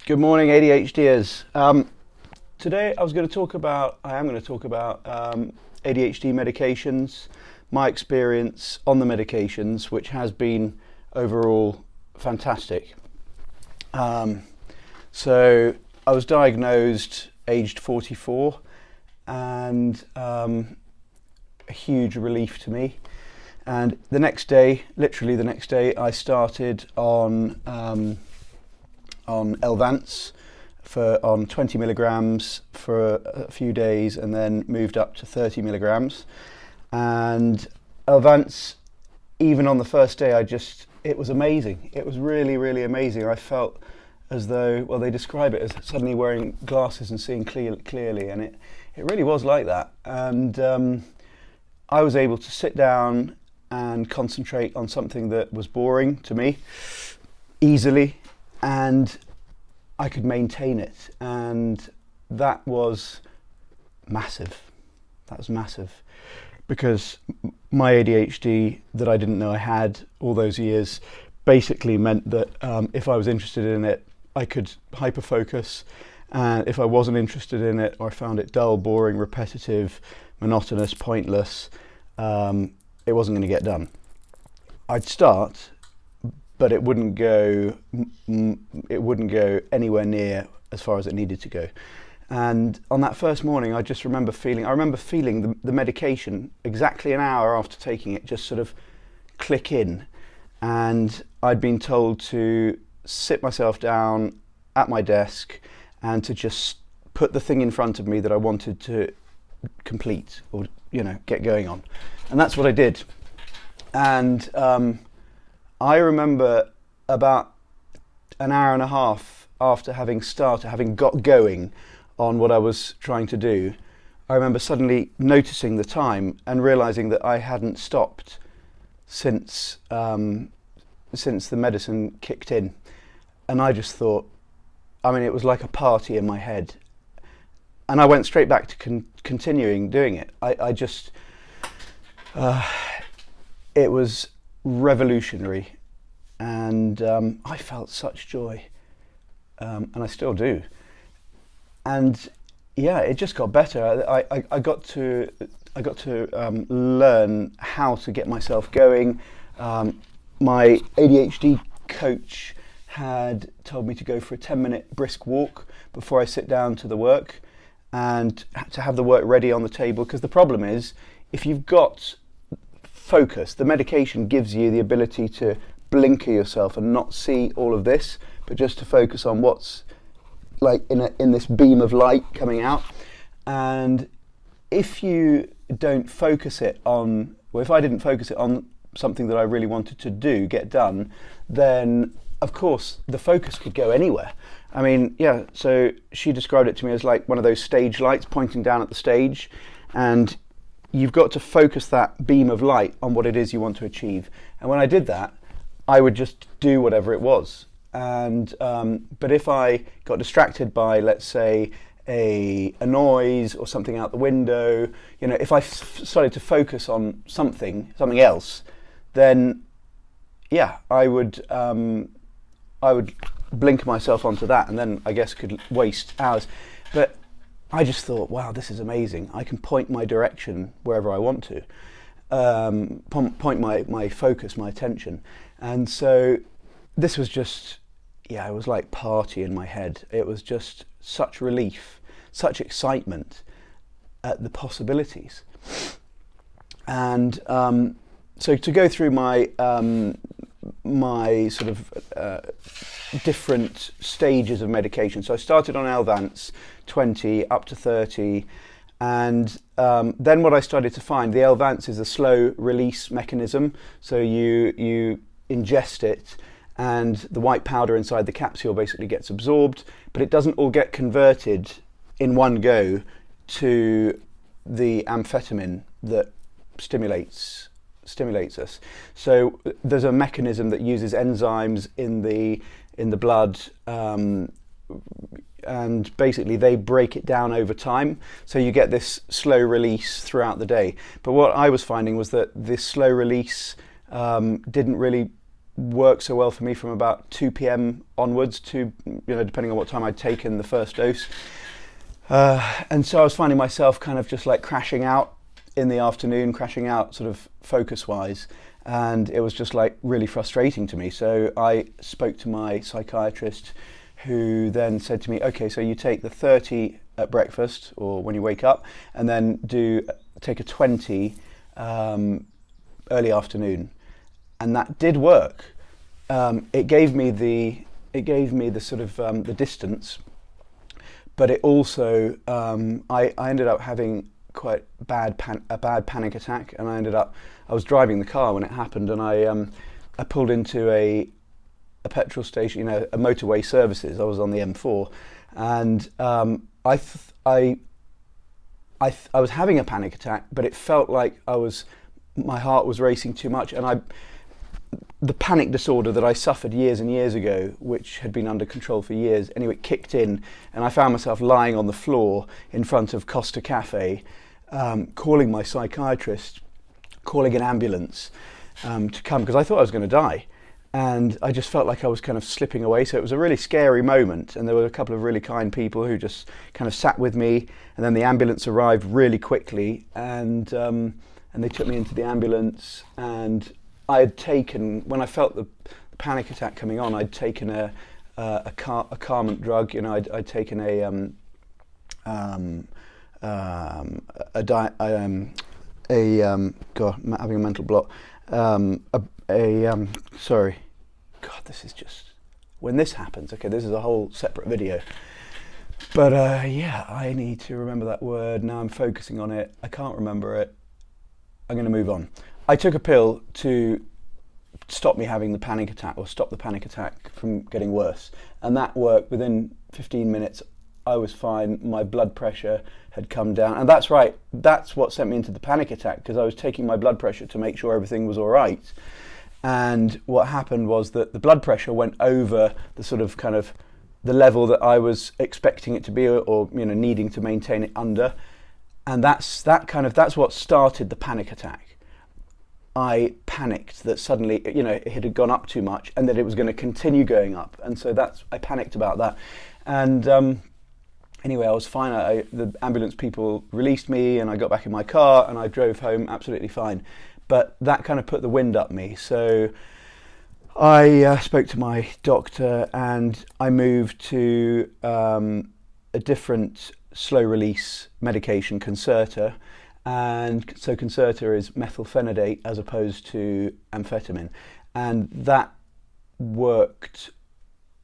Good morning, ADHDers. Today I am going to talk about ADHD medications, my experience on the medications, which has been overall fantastic. So I was diagnosed aged 44, and a huge relief to me. And the next day, literally the next day, I started on Elvance on 20 milligrams for a few days, and then moved up to 30 milligrams. And Elvance, even on the first day, it was amazing. It was really, really amazing. I felt as though, well, they describe it as suddenly wearing glasses and seeing clearly, and it really was like that. And I was able to sit down and concentrate on something that was boring to me easily, and I could maintain it, and that was massive. That was massive, because my ADHD that I didn't know I had all those years basically meant that if I was interested in it, I could hyper-focus, and if I wasn't interested in it, or I found it dull, boring, repetitive, monotonous, pointless, it wasn't going to get done. I'd start, but it wouldn't go anywhere near as far as it needed to go. And on that first morning, I remember feeling the medication exactly an hour after taking it just sort of click in. And I'd been told to sit myself down at my desk and to just put the thing in front of me that I wanted to complete, or get going on. And that's what I did. And I remember about an hour and a half after having got going on what I was trying to do, I remember suddenly noticing the time and realizing that I hadn't stopped since the medicine kicked in. And I just thought, it was like a party in my head. And I went straight back to continuing doing it. It was revolutionary, and I felt such joy, and I still do. And yeah, it just got better. I got to learn how to get myself going. My ADHD coach had told me to go for a 10-minute brisk walk before I sit down to the work, and to have the work ready on the table, because the problem is, if you've got focus, the medication gives you the ability to blinker yourself and not see all of this, but just to focus on what's like in this beam of light coming out. And if you don't focus it on, well, if I didn't focus it on something that I really wanted to get done, then of course the focus could go anywhere. So she described it to me as like one of those stage lights pointing down at the stage, and you've got to focus that beam of light on what it is you want to achieve. And when I did that, I would just do whatever it was. And but if I got distracted by, let's say, a noise or something out the window, if I started to focus on something else, then yeah, I would blink myself onto that, and then I guess could waste hours. But I just thought, wow, this is amazing. I can point my direction wherever I want to, point my focus, my attention. And so this was just, it was like party in my head. It was just such relief, such excitement at the possibilities. And so to go through my sort of different stages of medication. So I started on Elvance 20 up to 30, and then what I started to find, the Elvance is a slow release mechanism. So you ingest it, and the white powder inside the capsule basically gets absorbed, but it doesn't all get converted in one go to the amphetamine that stimulates us. So there's a mechanism that uses enzymes in the blood, and basically they break it down over time, so you get this slow release throughout the day. But what I was finding was that this slow release didn't really worked so well for me from about 2 p.m. onwards, to, depending on what time I'd taken the first dose. And so I was finding myself kind of just like crashing out in the afternoon, crashing out sort of focus-wise, and it was just like really frustrating to me. So I spoke to my psychiatrist, who then said to me, okay, so you take the 30 at breakfast or when you wake up, and then take a 20 early afternoon. And that did work. It gave me the sort of the distance, but it also I ended up having quite a bad panic attack, and I was driving the car when it happened, and I pulled into a petrol station, a motorway services. I was on the M4, and I was having a panic attack, but it felt like my heart was racing too much, and the panic disorder that I suffered years and years ago, which had been under control for years, anyway, it kicked in, and I found myself lying on the floor in front of Costa Cafe, calling my psychiatrist, calling an ambulance to come, because I thought I was going to die. And I just felt like I was kind of slipping away. So it was a really scary moment. And there were a couple of really kind people who just kind of sat with me. And then the ambulance arrived really quickly. And they took me into the ambulance. And I had taken, when I felt the panic attack coming on, I'd taken a calmant drug. I'd taken God, I'm having a mental block. Sorry, God, this is just, when this happens, okay, this is a whole separate video, but yeah, I need to remember that word. Now I'm focusing on it, I can't remember it, I'm going to move on. I took a pill to stop me having the panic attack, or stop the panic attack from getting worse, and that worked. Within 15 minutes I was fine, my blood pressure had come down, and that's right, that's what sent me into the panic attack, because I was taking my blood pressure to make sure everything was all right. And what happened was that the blood pressure went over the sort of kind of the level that I was expecting it to be, or needing to maintain it under, and that's what started the panic attack. I panicked that suddenly, it had gone up too much, and that it was going to continue going up, and so I panicked about that. And anyway, I was fine. The ambulance people released me, and I got back in my car, and I drove home absolutely fine. But that kind of put the wind up me. So I spoke to my doctor, and I moved to a different slow-release medication, Concerta. And so Concerta is methylphenidate as opposed to amphetamine. And that worked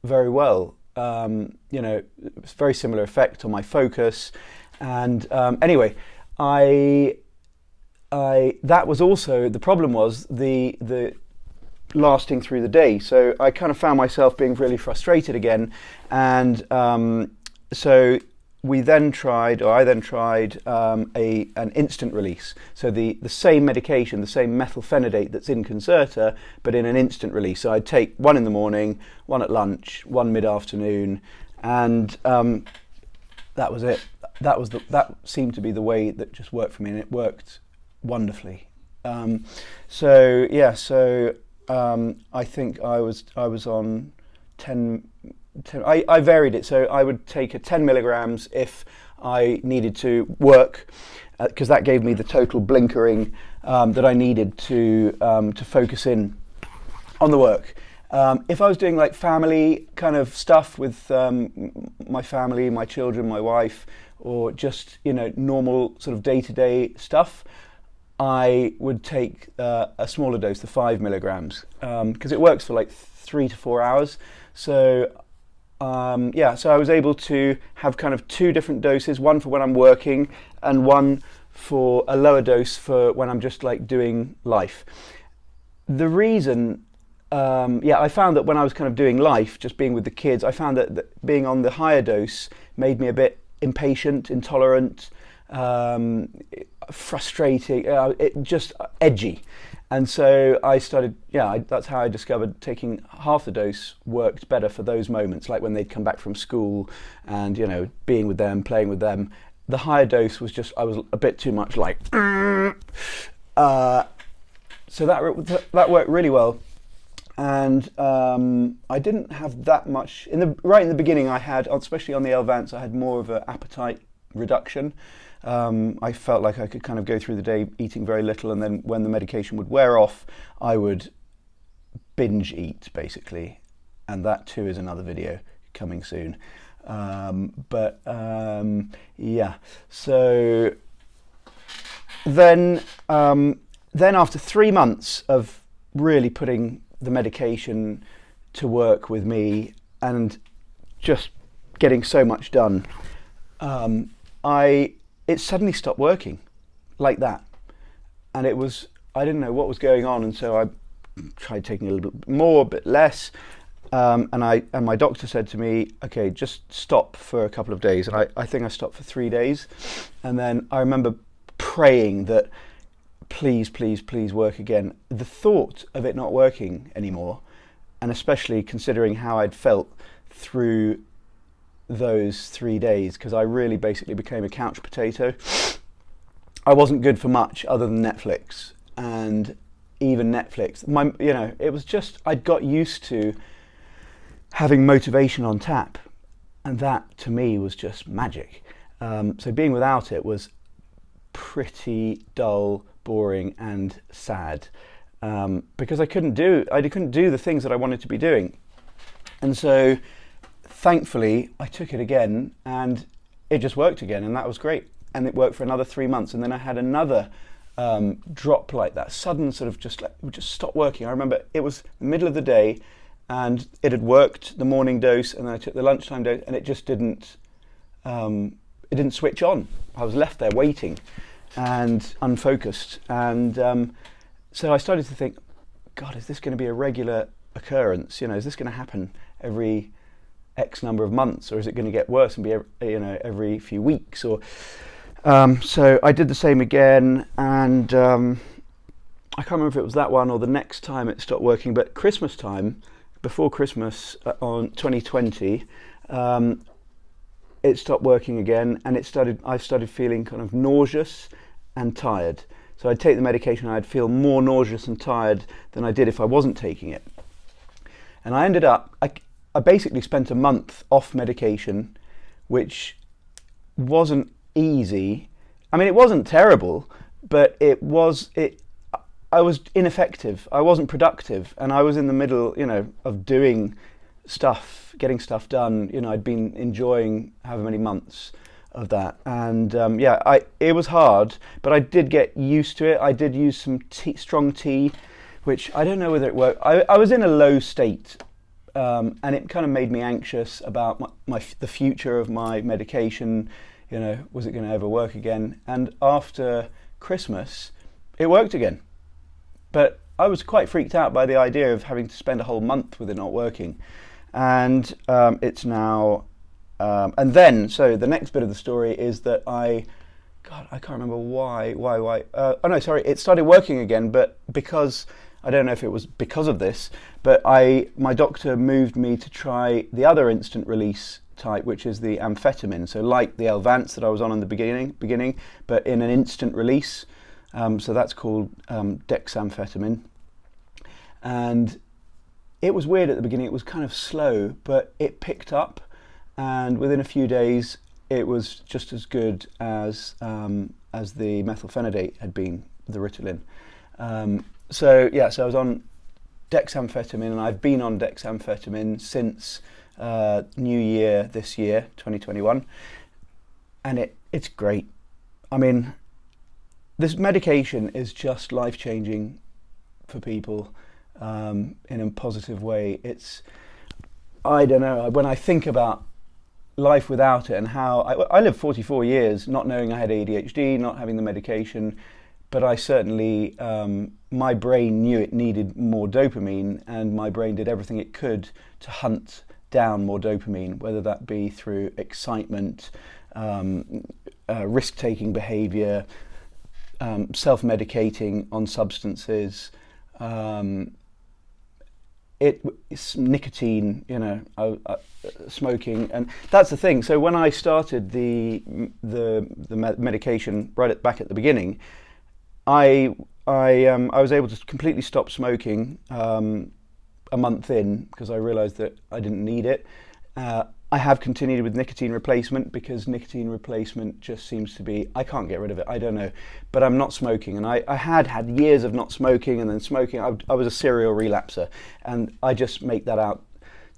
very well. It's very similar effect on my focus, and anyway, that was also the problem, was the lasting through the day. So I kind of found myself being really frustrated again, and so I then tried an instant release. So the same medication, the same methylphenidate that's in Concerta, but in an instant release. So I'd take one in the morning, one at lunch, one mid-afternoon, and that was it. That seemed to be the way that just worked for me, and it worked wonderfully. I think I was on 10. I varied it, so I would take a 10 milligrams if I needed to work, because that gave me the total blinkering that I needed to focus in on the work. If I was doing like family kind of stuff with my family, my children, my wife, or just normal sort of day-to-day stuff, I would take a smaller dose, the 5 milligrams, because it works for like 3 to 4 hours. So so I was able to have kind of 2 different doses, one for when I'm working and one for a lower dose for when I'm just like doing life. The reason, I found that when I was kind of doing life, just being with the kids, I found that being on the higher dose made me a bit impatient, intolerant, frustrating, just edgy. And so I started, that's how I discovered taking half the dose worked better for those moments, like when they'd come back from school and, being with them, playing with them. The higher dose was just, I was a bit too much like, so that worked really well. and I didn't have that much right in the beginning. I had, especially on the Elvance, I had more of an appetite reduction. I felt like I could kind of go through the day eating very little, and then when the medication would wear off, I would binge eat basically, and that too is another video coming soon. Yeah, so then after 3 months of really putting the medication to work with me and just getting so much done, it suddenly stopped working like that, and I didn't know what was going on, and so I tried taking a little bit more, a bit less, and my doctor said to me, okay, just stop for a couple of days, and I think I stopped for 3 days, and then I remember praying that please work again. The thought of it not working anymore, and especially considering how I'd felt through those 3 days, because I really basically became a couch potato. I wasn't good for much other than Netflix, and even Netflix, it was just, I'd got used to having motivation on tap, and that to me was just magic. So being without it was pretty dull, boring and sad, because I couldn't do the things that I wanted to be doing. And so thankfully I took it again, and it just worked again, and that was great. And it worked for another 3 months, and then I had another drop like that, sudden sort of just stop working. I remember it was the middle of the day, and it had worked the morning dose, and then I took the lunchtime dose, and it just didn't switch on. I was left there waiting and unfocused, and so I started to think, God, is this going to be a regular occurrence? Is this going to happen every X number of months, or is it going to get worse and be every few weeks? Or so I did the same again, and I can't remember if it was that one or the next time it stopped working, but Christmas time, before Christmas on 2020, it stopped working again, and I started feeling kind of nauseous and tired. So I'd take the medication and I'd feel more nauseous and tired than I did if I wasn't taking it. And I ended up, I basically spent a month off medication, which wasn't easy. I mean, it wasn't terrible, but I was ineffective. I wasn't productive, and I was in the middle, of doing stuff, getting stuff done. I'd been enjoying however many months of that, and it was hard, but I did get used to it. I did use some strong tea, which I don't know whether it worked. I was in a low state, and it kind of made me anxious about the future of my medication. Was it going to ever work again? And after Christmas, it worked again. But I was quite freaked out by the idea of having to spend a whole month with it not working. And it's now, and then, so the next bit of the story is that I can't remember why. It started working again, but because, I don't know if it was because of this, but my doctor moved me to try the other instant release type, which is the amphetamine. So like the Elvance that I was on in the beginning, but in an instant release. So that's called dexamphetamine. And it was weird at the beginning. It was kind of slow, but it picked up, and within a few days it was just as good as the methylphenidate had been, the Ritalin. So I was on dexamphetamine, and I've been on dexamphetamine since New Year this year, 2021, and it's great. I mean, this medication is just life-changing for people in a positive way. I don't know, when I think about life without it and how I lived 44 years not knowing I had ADHD, not having the medication, but I certainly, my brain knew it needed more dopamine, and my brain did everything it could to hunt down more dopamine, whether that be through excitement, risk-taking behavior, self-medicating on substances, it's nicotine, smoking, and that's the thing. So when I started the medication back at the beginning, I was able to completely stop smoking. a month in because I realised that I didn't need it. I have continued with nicotine replacement because nicotine replacement just seems to be, I can't get rid of it, I don't know, but I'm not smoking, and I had years of not smoking and then smoking. I was a serial relapser, and I just make that out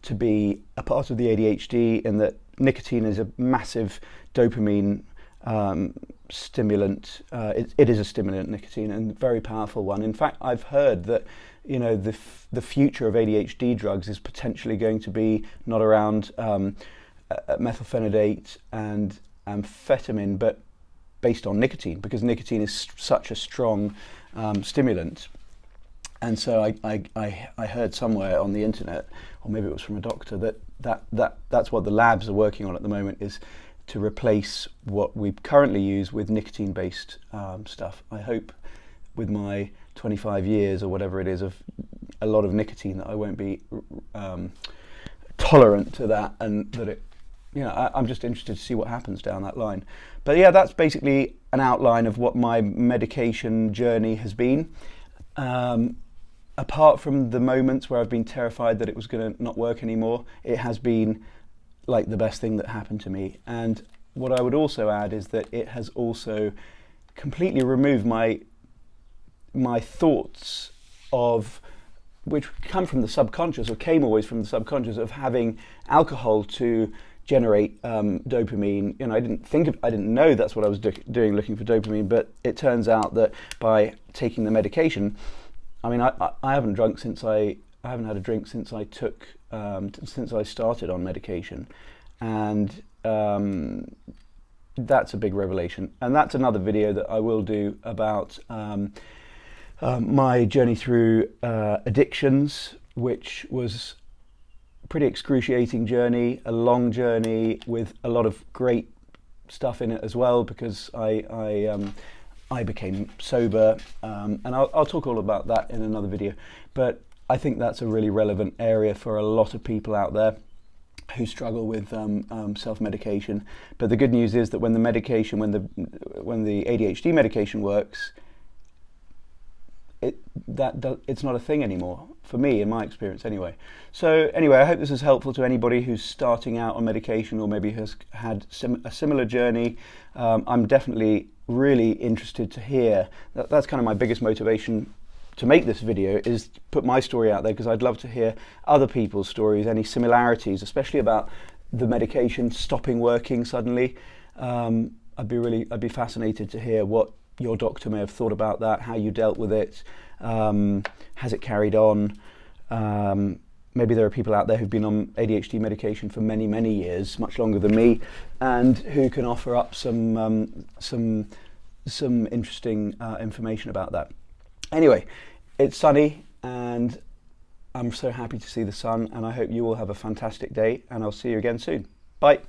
to be a part of the ADHD, in that nicotine is a massive dopamine stimulant. It is a stimulant, nicotine, and a very powerful one. In fact, I've heard that the future of ADHD drugs is potentially going to be not around methylphenidate and amphetamine, but based on nicotine, because nicotine is such a strong stimulant. And so I heard somewhere on the internet, or maybe it was from a doctor, that's what the labs are working on at the moment, is to replace what we currently use with nicotine-based stuff. I hope with my 25 years or whatever it is of a lot of nicotine that I won't be tolerant to that, and that it, I'm just interested to see what happens down that line. But yeah, that's basically an outline of what my medication journey has been. Apart from the moments where I've been terrified that it was going to not work anymore, it has been like the best thing that happened to me. And what I would also add is that it has also completely removed my thoughts of, which come from the subconscious, or came always from the subconscious, of having alcohol to generate dopamine. I didn't know that's what I was doing, looking for dopamine, but it turns out that by taking the medication, I haven't drunk since I haven't had a drink since I took since I started on medication, and that's a big revelation. And that's another video that I will do about my journey through addictions, which was a pretty excruciating journey, a long journey with a lot of great stuff in it as well, because I became sober, and I'll talk all about that in another video. But I think that's a really relevant area for a lot of people out there who struggle with self-medication. But the good news is that when the ADHD medication works, it's not a thing anymore, for me, in my experience anyway. So anyway, I hope this is helpful to anybody who's starting out on medication, or maybe has had a similar journey. I'm definitely really interested to hear. That's kind of my biggest motivation to make this video, is to put my story out there, because I'd love to hear other people's stories, any similarities, especially about the medication stopping working suddenly. I'd be fascinated to hear what your doctor may have thought about that, how you dealt with it, has it carried on? Maybe there are people out there who've been on ADHD medication for many, many years, much longer than me, and who can offer up some interesting information about that. Anyway, it's sunny, and I'm so happy to see the sun, and I hope you all have a fantastic day, and I'll see you again soon. Bye.